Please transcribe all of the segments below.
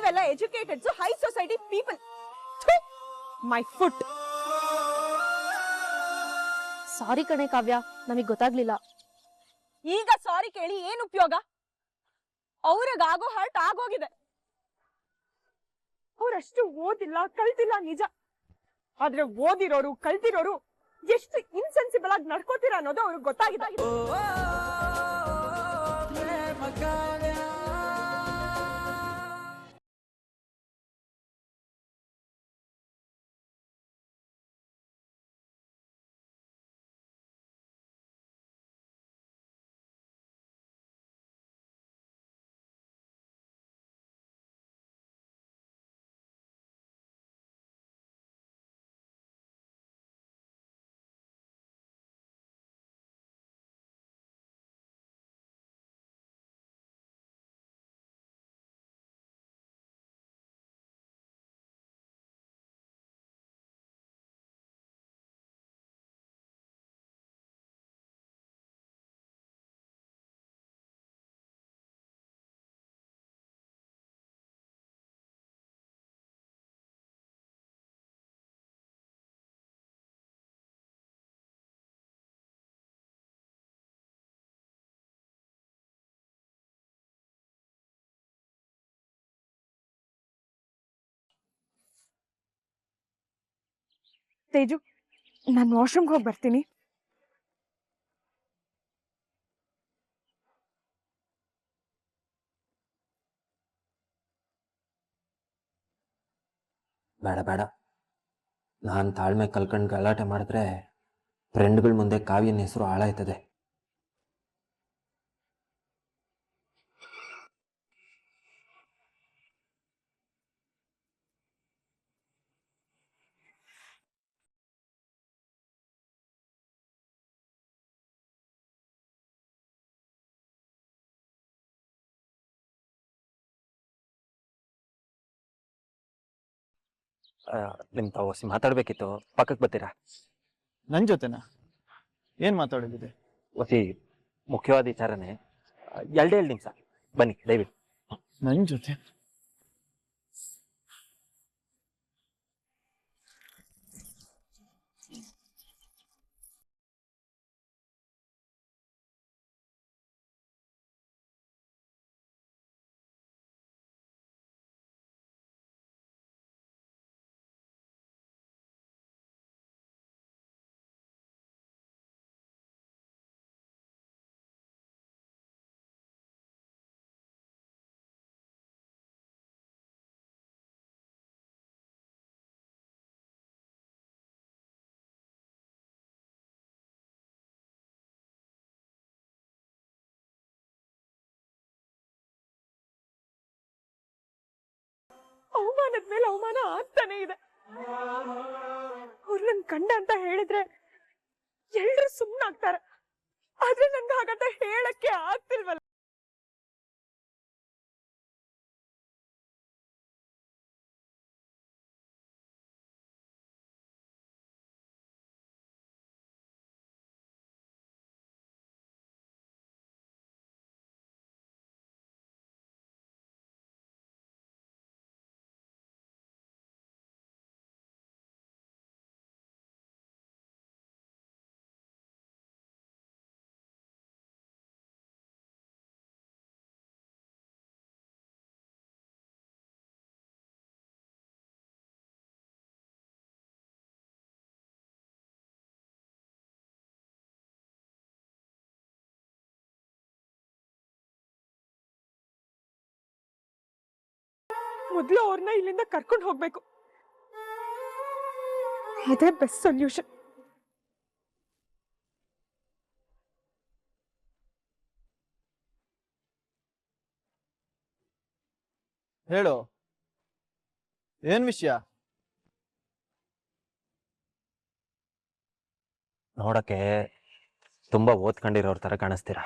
ನೀವೆಲ್ಲ educateds high society people. My foot. Sorry ಕಣೆ ಕಾವ್ಯ, ನಮಗ್ ಗೊತ್ತಾಗ್ಲಿಲ್ಲ. ಈಗ ಸಾರಿ ಕೇಳಿ ಏನ್ ಉಪಯೋಗ? ಅವ್ರಿಗಾಗೋ ಹರ್ಟ್ ಆಗೋಗಿದೆ. ಅವ್ರಷ್ಟು ಓದಿಲ್ಲ ಕಲ್ತಿಲ್ಲ ನಿಜ, ಆದ್ರೆ ಓದಿರೋರು ಕಲ್ತಿರೋರು ಎಷ್ಟು ಇನ್ಸೆನ್ಸಿಬಲ್ ಆಗಿ ನಡ್ಕೋತೀರ ಅನ್ನೋದು ಅವ್ರಿಗೆ ಗೊತ್ತಾಗಿದೆ. ತೇಜು, ನಾನು ವಾಶ್ರೂಮ್ಗೆ ಹೋಗಿ ಬರ್ತೀನಿ. ಬೇಡ ಬೇಡ, ನಾನು ತಾಳ್ಮೆ ಕಲ್ಕೊಂಡು ಗಲಾಟೆ ಮಾಡಿದ್ರೆ ಫ್ರೆಂಡ್ಗಳ ಮುಂದೆ ಕಾವ್ಯನ ಹೆಸರು ಹಾಳಾಯ್ತದೆ. ನಿಮ್ಮ ತಾವು ಮಾತಾಡ್ಬೇಕಿತ್ತು, ಪಕ್ಕಕ್ಕೆ ಬರ್ತೀರಾ? ನನ್ನ ಜೊತೆನಾ? ಏನು ಮಾತಾಡೋದಿದೆ? ಒಸಿ ಮುಖ್ಯವಾದ ವಿಚಾರನೇ, ಎರಡೇ ನಿಮಿಷ ಬನ್ನಿ ದಯವಿಟ್ಟು. ನನ್ನ ಜೊತೆ? ಅವಮಾನದ ಮೇಲೆ ಅವಮಾನ ಆಗ್ತಾನೆ ಇದೆ. ಅವ್ರು ನನ್ ಕಂಡ ಅಂತ ಹೇಳಿದ್ರೆ ಎಲ್ರು ಸುಮ್ನಾಗ್ತಾರೆ, ಆದ್ರೆ ನನ್ಗೆ ಹಾಗಂತ ಹೇಳಕ್ಕೆ ಆಗ್ತಿಲ್ವಲ್ಲ. ಮೊದ್ಲು ಅವ್ರನ್ನ ಇಲ್ಲಿಂದ ಕರ್ಕೊಂಡು ಹೋಗ್ಬೇಕು, ಅದೇ ಬೆಸ್ಟ್ ಸೊಲ್ಯೂಷನ್. ಹೇಳು, ಏನ್ ವಿಷಯ? ನೋಡಕ್ಕೆ ತುಂಬಾ ಓದ್ಕೊಂಡಿರೋರ್ ತರ ಕಾಣಿಸ್ತೀರಾ,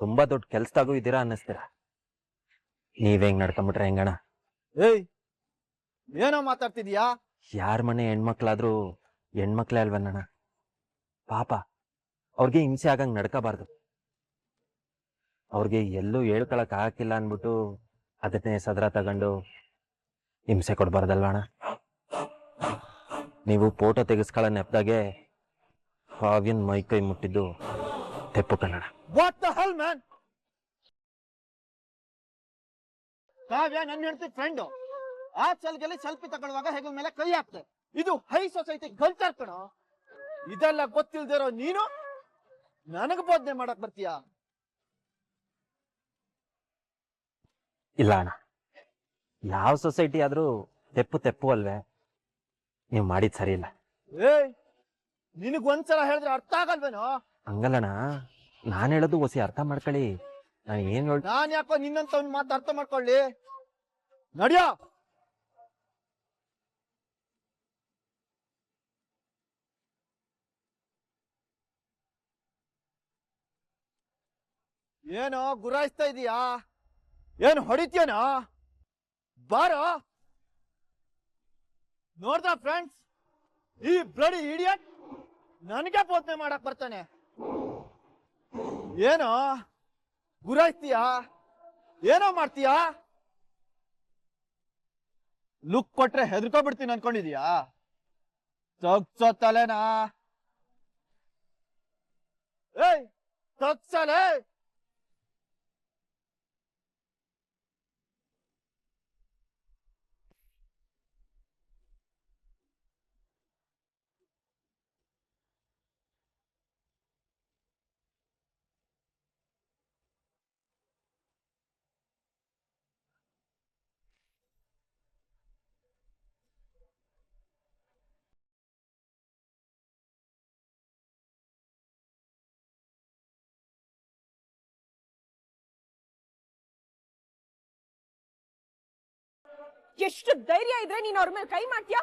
ತುಂಬಾ ದೊಡ್ಡ ಕೆಲ್ಸದಾಗೂ ಇದ್ದೀರಾ ಅನ್ನಿಸ್ತೀರಾ. ನೀವ್ ಹೆಂಗ್ ನಡ್ಕೊಂಬಿಟ್ರೆ ಹೆಂಗಣ? ಏಯ್, ಏನೋ ಮಾತಾಡ್ತಿದ್ಯಾ? ಯಾರ ಮನೆ ಹೆಣ್ಮಕ್ಳಾದ್ರೂ ಹೆಣ್ಮಕ್ಳೇ ಅಲ್ವಣ್ಣ? ಪಾಪ ಅವ್ರಿಗೆ ಹಿಂಸೆ ಆಗಂಗ್ ನಡ್ಕೋಬಾರ್ದು. ಅವ್ರಿಗೆ ಎಲ್ಲೂ ಹೇಳ್ಕೊಳಕ್ ಹಾಕಿಲ್ಲ ಅನ್ಬಿಟ್ಟು ಅದನ್ನೇ ಸದರ ತಗೊಂಡು ಹಿಂಸೆ ಕೊಡ್ಬಾರ್ದಲ್ವ ಅಣ್ಣ? ನೀವು ಫೋಟೋ ತೆಗೆಸ್ಕೊಳ್ಳೋ ನೆಪದಾಗೆ ಕಾವ್ಯನ್ ಮೈ ಕೈ ಮುಟ್ಟಿದ್ದು ತೆಪ್ಪು ಕನ್ನಡ. What the hell man? Kavya ನನ್ನ ಹೆಂಡತಿ ಫ್ರೆಂಡು. ಆ ಚಲ್ಗೆಲ್ಲಿ ಸೆಲ್ಫಿ ತಗೊಳ್ಳುವಾಗ ಹೆಗಲ ಮೇಲೆ ಕೈ ಹಾಕ್ತೆ. ಇದು ಹೈ ಸೊಸೈಟಿ ಕಲ್ಚರ್ ಕಣೋ. ಇದೆಲ್ಲ ಗೊತ್ತಿಲ್ದಿರೋ ನೀನು ನನಗೆ ಬೋಧನೆ ಮಾಡಕ್ ಬರ್ತೀಯಾ? ಇಲ್ಲ ಅಣ್ಣ, ಯಾವ ಸೊಸೈಟಿ ಆದ್ರೂ ತೆಪ್ಪು ತೆಪ್ಪು ಅಲ್ವೇ? ನೀವು ಮಾಡಿದ್ ಸರಿ ಇಲ್ಲ. ಏಯ್, ನಿನಗ್ ಒಂದ್ಸಲ ಹೇಳಿದ್ರೆ ಅರ್ಥ ಆಗಲ್ವೇನೋ? ಹಂಗಲ್ಲಣ್ಣ, ನಾನು ಹೇಳೋದು ಹೊಸಿ ಅರ್ಥ ಮಾಡ್ಕೊಳ್ಳಿ. ನಾನು ಏನ್ ಹೇಳ ನಾನ್ ಯಾಕೋ ನಿನ್ನಂತ ಒಂದ್ ಮಾತು ಅರ್ಥ ಮಾಡ್ಕೊಳ್ಳಿ. ನಡ್ಯೋ. ಏನೋ ಗುರಾಯಿಸ್ತಾ ಇದೀಯಾ? ಏನು ಹೊಡಿತೀಯನೋ? ಬಾರೋ. ನೋಡ್ದ ಫ್ರೆಂಡ್ಸ್, ಈ ಬ್ಲಡಿ ಇಡಿಯಟ್ ನನಗೆ ಬೋಧನೆ ಮಾಡಕ್ ಬರ್ತಾನೆ. ಏನೋ ಗುರಾಯಿಸ್ತೀಯಾ? ಏನೋ ಮಾಡ್ತೀಯಾ? ಲುಕ್ ಕೊಟ್ರೆ ಹೆದರ್ಕೊಬಿಡ್ತೀನಿ ಅನ್ಕೊಂಡಿದೀಯಾ? ತಗ್ಸೋ ತಲೆನಾ? ಏಯ್, ತಗ್ಸಲೇ. ಎಷ್ಟು ಧೈರ್ಯ ಇದ್ರೆ ನೀನ್ ಅವ್ರ ಮೇಲೆ ಕೈ ಮಾಡ್ತೀಯಾ?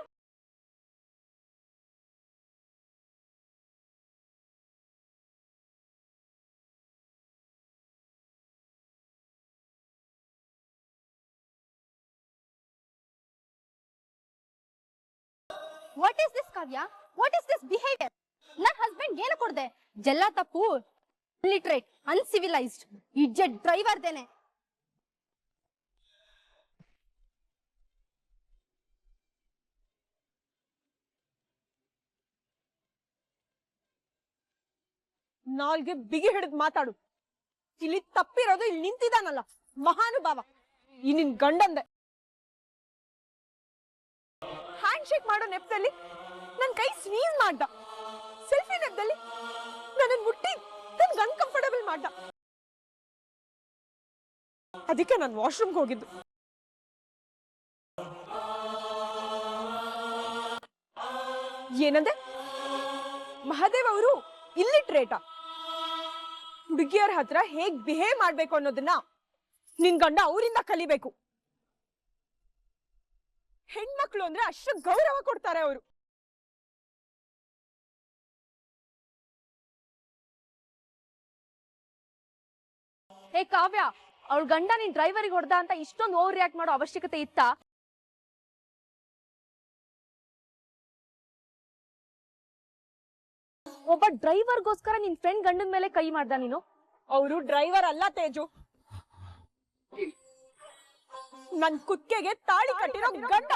What is this Kavya? What is this behaviour? ನನ್ ಹಸ್ಬೆಂಡ್ ಏನು ಕೊಡ್ದೆ? ಜೆಲ್ಲ ತಪ್ಪು, ಲಿಟ್ರೇಟ್, ಅನ್ಸಿವಿಲೈಸ್ಡ್, ಇಡ್ಜೆಟ್ ಡ್ರೈವರ್ ದೇನೆ. ನಾಲ್ಗೆ ಬಿಗಿ ಹಿಡಿದ್ ಮಾತಾಡು. ಇಲ್ಲಿ ತಪ್ಪಿರೋದು ಇಲ್ಲಿ ನಿಂತಿದ್ದಾನಲ್ಲ ಮಹಾನುಭಾವ, ಈ ನಿನ್ ಗಂಡಂದೆ. ಹ್ಯಾಂಡ್ ಶೇಕ್ ಮಾಡೋ ನೆಪದಲ್ಲಿ ನನ್ ಕೈ ಸ್ನೀಸ್ ಮಾಡ್ದ. ಸೆಲ್ಫಿ ನೆಪದಲ್ಲಿ ನನ್ನ ಮುಟ್ಟಿ ನನ್ಗೆ ಅನ್ಕಂಫರ್ಟಬಲ್ ಮಾಡ್ದ. ಅದಕ್ಕೆ ನಾನು ವಾಶ್ರೂಮ್ಗೆ ಹೋಗಿದ್ದು. ಏನಂದೆ? ಮಹಾದೇವ್ ಅವರು ಇಲ್ಲಿಟ್ರೇಟಾ? ಹುಡುಗಿಯರ ಹತ್ರ ಹೇಗ್ ಬಿಹೇವ್ ಮಾಡ್ಬೇಕು ಅನ್ನೋದನ್ನ ನಿನ್ ಗಂಡ ಅವರಿಂದ ಕಲಿಬೇಕು. ಹೆಣ್ಮಕ್ಳು ಅಂದ್ರೆ ಅಷ್ಟು ಗೌರವ ಕೊಡ್ತಾರೆ ಅವರು. ಏ ಕಾವ್ಯ, ಅವಳ ಗಂಡ ನಿನ್ ಡ್ರೈವರಿಗೆ ಹೊಡೆದ ಅಂತ ಇಷ್ಟೊಂದು ಓವರ್ ರಿಯಾಕ್ಟ್ ಮಾಡೋ ಅವಶ್ಯಕತೆ ಇತ್ತಾ? ಒಬ್ಬ ಡ್ರೈವರ್ಗೋಸ್ಕರ ನಿನ್ ಫ್ರೆಂಡ್ ಗಂಡನ ಮೇಲೆ ಕೈ ಮಾಡ್ದ ನೀನು? ಅವರು ಡ್ರೈವರ್ ಅಲ್ಲ ತೇಜು, ನನ್ ಕುತ್ತಿಗೆಗೆ ತಾಳಿ ಕಟ್ಟಿರೋ ಗಂಡ.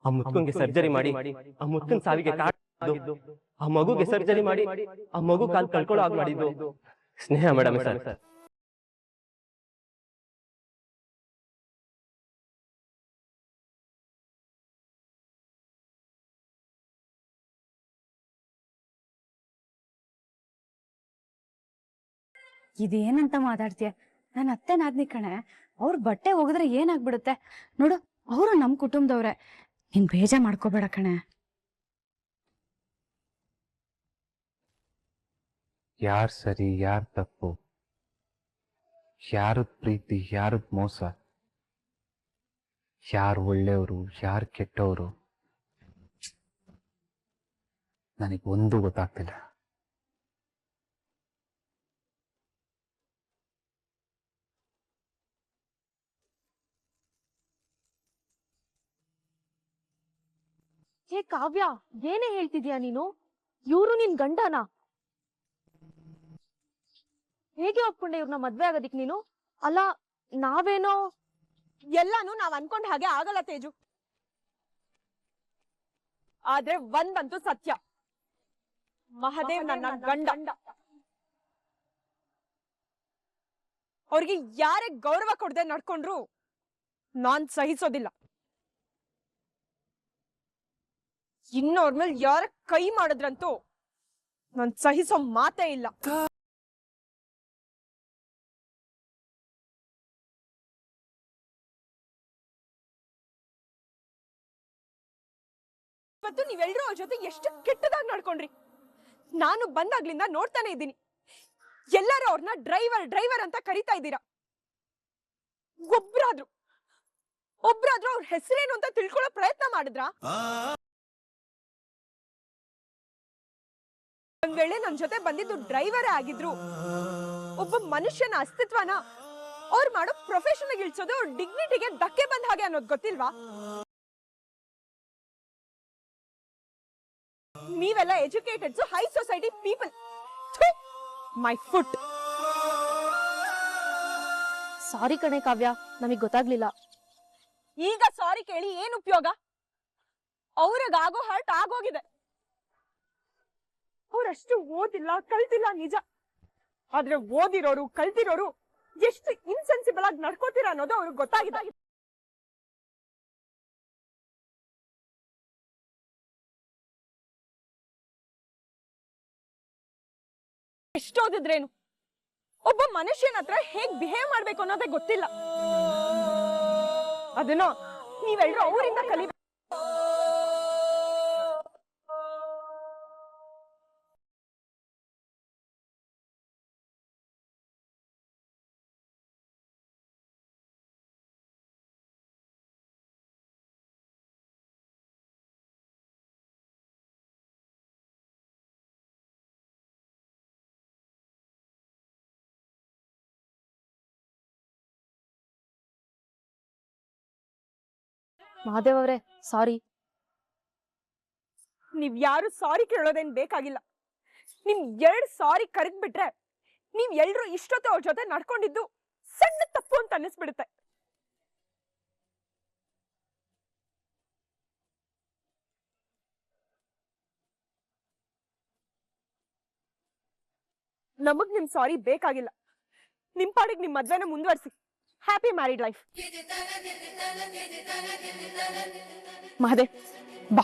ಆ ಮುತ್ಕಂಗೆ ಸರ್ಜರಿ ಮಾಡಿ ಆ ಮುತ್ಕನ್ ಸಾವಿಗೆ ಕಾರಣವಾಗಿದ್ದು, ಆ ಮಗುಗೆ ಸರ್ಜರಿ ಮಾಡಿ ಆ ಮಗು ಕಾಲ್ ಕಳ್ಕೊಳ್ಳೋ ಆಗ ಮಾಡಿದ್ದು ಸ್ನೇಹ ಮೇಡಮ್ ಸರ್. ಇದೇನಂತ ಮಾತಾಡ್ತೀಯ? ನನ್ನ ಅತ್ತೆನಾದ್ನಿ ಕಣೆ, ಅವ್ರ ಬಟ್ಟೆ ಹೋಗಿದ್ರೆ ಏನಾಗ್ಬಿಡುತ್ತೆ ನೋಡು, ಅವರು ನಮ್ ಕುಟುಂಬದವ್ರೆ. ನೀನ್ ಬೇಜಾರ್ ಮಾಡ್ಕೋಬೇಡ ಕಣೆ. ಯಾರ್ ಸರಿ ಯಾರ್ ತಪ್ಪು, ಯಾರದ್ ಪ್ರೀತಿ ಯಾರದ್ ಮೋಸ, ಯಾರು ಒಳ್ಳೆಯವರು ಯಾರು ಕೆಟ್ಟವರು, ನನಗೆ ಒಂದು ಗೊತ್ತಾಗ್ತಿಲ್ಲ. ಹೇ ಕಾವ್ಯ, ಏನೇ ಹೇಳ್ತಿದ್ಯಾ ನೀನು? ಇವ್ರು ನಿನ್ ಗಂಡನ? ಹೇಗೆ ಒಪ್ಕೊಂಡೆ ಇವ್ರನ್ನ ಮದ್ವೆ ಆಗೋದಿಕ್ ನೀನು? ಅಲ್ಲ, ನಾವೇನೋ ಎಲ್ಲಾನು ನಾವ್ ಅನ್ಕೊಂಡ್ ಹಾಗೆ ಆಗಲ್ಲ ತೇಜು. ಆದ್ರೆ ಒಂದಂತೂ ಸತ್ಯ, ಮಹದೇವ್ ನನ್ನ ಗಂಡ. ಅವ್ರಿಗೆ ಯಾರೇ ಗೌರವ ಕೊಡದೆ ನಡ್ಕೊಂಡ್ರು ನಾನ್ ಸಹಿಸೋದಿಲ್ಲ. ಇನ್ನೋರ್ ಮೇಲೆ ಯಾರ ಕೈ ಮಾಡಿದ್ರಂತೂ ನಾನ್ ಸಹಿಸೋ ಮಾತೇ ಇಲ್ಲ. ಇವತ್ತು ನೀವೆಲ್ರೂ ಅವ್ರ ಜೊತೆ ಎಷ್ಟು ಕೆಟ್ಟದಾಗಿ ನಡ್ಕೊಂಡ್ರಿ. ನಾನು ಬಂದಾಗ್ಲಿಂದ ನೋಡ್ತಾನೆ ಇದ್ದೀನಿ, ಎಲ್ಲರೂ ಅವ್ರನ್ನ ಡ್ರೈವರ್ ಡ್ರೈವರ್ ಅಂತ ಕರಿತಾ ಇದ್ದೀರಾ. ಒಬ್ರಾದ್ರೂ ಅವ್ರ ಹೆಸರೇನು ಅಂತ ತಿಳ್ಕೊಳ್ಳೋ ಪ್ರಯತ್ನ ಮಾಡಿದ್ರಾ? ಒಂದ್ ವೇಳೆ ನನ್ ಜೊತೆ ಬಂದಿದ್ದು ಡ್ರೈವರೇ ಆಗಿದ್ರು, ಒಬ್ಬ ಮನುಷ್ಯನ ಅಸ್ತಿತ್ವನ ಅವ್ರು ಮಾಡೋ ಪ್ರೊಫೆಷನ್ ಇಳಿಸೋದು ಅವ್ರ ಡಿಗ್ನಿಟಿಗೆ ಧಕ್ಕೆ ಬಂದ ಹಾಗೆ ಅನ್ನೋದು ಗೊತ್ತಿಲ್ವಾ? ನೀವೆಲ್ಲ educateds, high society people. My foot. Sorry ಕಣೆ ಕಾವ್ಯ, ನಮಗ್ ಗೊತ್ತಾಗ್ಲಿಲ್ಲ. ಈಗ ಸಾರಿ ಕೇಳಿ ಏನ್ ಉಪಯೋಗ? ಅವ್ರಿಗಾಗೋ ಹರ್ಟ್ ಆಗೋಗಿದೆ. ಅವ್ರಷ್ಟು ಓದಿಲ್ಲ ಕಲ್ತಿಲ್ಲ ನಿಜ, ಆದ್ರೆ ಓದಿರೋರು ಕಲ್ತಿರೋರು ಎಷ್ಟು ಇನ್ಸೆನ್ಸಿಬಲ್ ಆಗಿ ನಡ್ಕೋತೀರ ಅನ್ನೋದು ಅವ್ರಿಗೆ ಗೊತ್ತಾಗಿದೆ. ಎಷ್ಟೋದಿದ್ರೇನು, ಒಬ್ಬ ಮನುಷ್ಯನ ಹತ್ರ ಹೇಗ್ ಬಿಹೇವ್ ಮಾಡ್ಬೇಕು ಅನ್ನೋದೇ ಗೊತ್ತಿಲ್ಲ. ಅದನ್ನ ನೀವೆಲ್ಲರೂ ಅವರಿಂದ ಕಲಿಬೇಕು. ಮಹಾದೇವ್ ಅವ್ರೆ, ಸಾರಿ. ನೀವ್ ಯಾರು ಸಾರಿ ಕೇಳೋದೇನ್ ಬೇಕಾಗಿಲ್ಲ. ನಿಮ್ 2 ಸಾರಿ ಕರಗ್ಬಿಟ್ರೆ ನೀವ್ ಎಲ್ರು ಇಷ್ಟೊತ್ತು ಅವ್ರ ಜೊತೆ ನಡ್ಕೊಂಡಿದ್ದು ಸಣ್ಣ ತಪ್ಪು ಅಂತ ಅನ್ನಿಸ್ಬಿಡುತ್ತೆ. ನಮಗ್ ನಿಮ್ ಸಾರಿ ಬೇಕಾಗಿಲ್ಲ. ನಿಮ್ ಪಾಡಿಗೆ ನಿಮ್ ಮದ್ವೆನ ಮುಂದುವರಿಸಿ. Happy married life. ಮಹದೇವ್ ಬಾ.